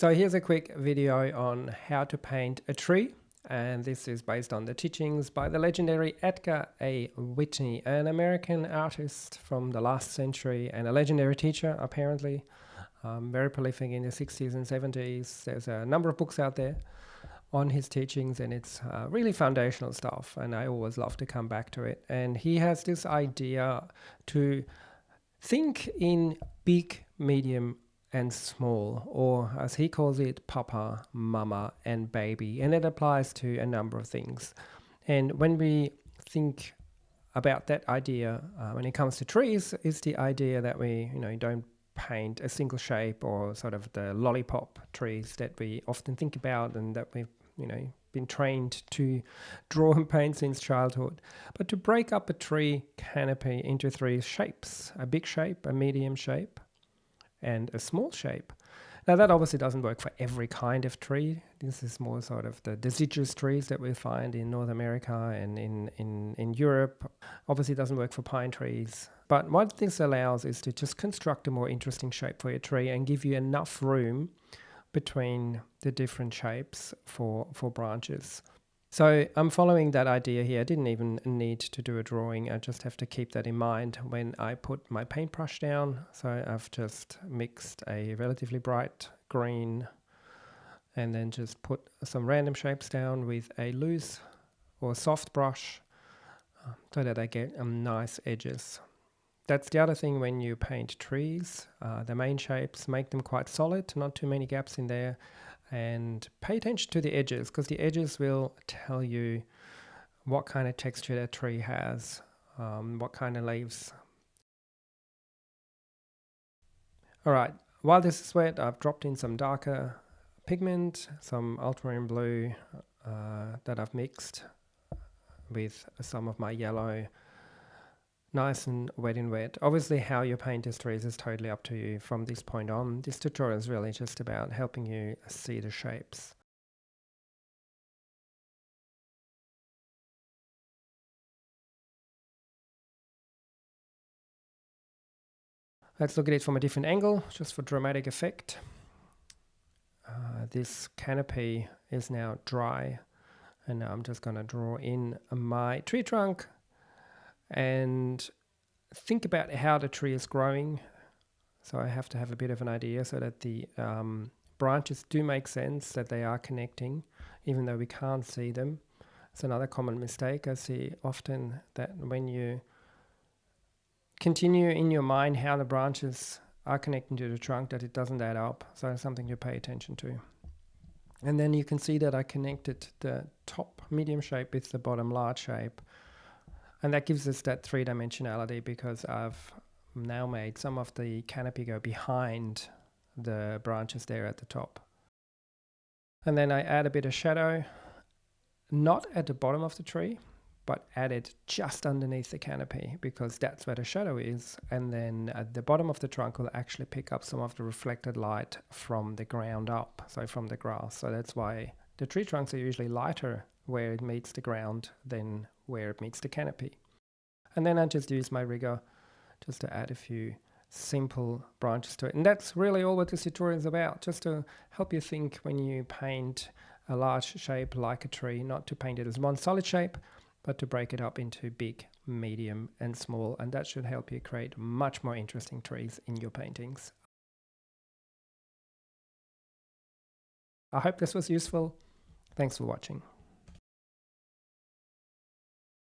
So here's a quick video on how to paint a tree, and this is based on the teachings by the legendary Edgar A. Whitney, an American artist from the last century and a legendary teacher apparently, very prolific in the 60s and 70s. There's a number of books out there on his teachings, and it's really foundational stuff, and I always love to come back to it. And he has this idea to think in big, medium, and small, or as he calls it, papa, mama, and baby. And it applies to a number of things. And when we think about that idea, when it comes to trees, is the idea that we, don't paint a single shape, or sort of the lollipop trees that we often think about and that we've, been trained to draw and paint since childhood. But to break up a tree canopy into three shapes: a big shape, a medium shape, and a small shape. Now that obviously doesn't work for every kind of tree. This is more sort of the deciduous trees that we find in North America and in Europe. Obviously doesn't work for pine trees. But what this allows is to just construct a more interesting shape for your tree and give you enough room between the different shapes for branches. So I'm following that idea here. I didn't even need to do a drawing. I just have to keep that in mind when I put my paintbrush down. So I've just mixed a relatively bright green and then just put some random shapes down with a loose or soft brush so that I get nice edges. That's the other thing when you paint trees. The main shapes, make them quite solid, not too many gaps in there. And pay attention to the edges, because the edges will tell you what kind of texture that tree has, what kind of leaves. All right, while this is wet, I've dropped in some darker pigment, some ultramarine blue that I've mixed with some of my yellow. Nice and wet in wet. Obviously how you paint these trees is totally up to you from this point on. This tutorial is really just about helping you see the shapes. Let's look at it from a different angle, just for dramatic effect. This canopy is now dry, and now I'm just going to draw in my tree trunk and think about how the tree is growing. So I have to have a bit of an idea so that the branches do make sense, that they are connecting, even though we can't see them. It's another common mistake I see often, that when you continue in your mind how the branches are connecting to the trunk, that it doesn't add up. So it's something to pay attention to. And then you can see that I connected the top medium shape with the bottom large shape. And that gives us that three-dimensionality, because I've now made some of the canopy go behind the branches there at the top. And then I add a bit of shadow, not at the bottom of the tree, but add it just underneath the canopy, because that's where the shadow is. And then at the bottom of the trunk will actually pick up some of the reflected light from the ground up, so from the grass. So that's why the tree trunks are usually lighter where it meets the ground than where it meets the canopy. And then I just use my rigger just to add a few simple branches to it. And that's really all what this tutorial is about, just to help you think when you paint a large shape like a tree, not to paint it as one solid shape, but to break it up into big, medium, and small. And that should help you create much more interesting trees in your paintings. I hope this was useful. Thanks for watching.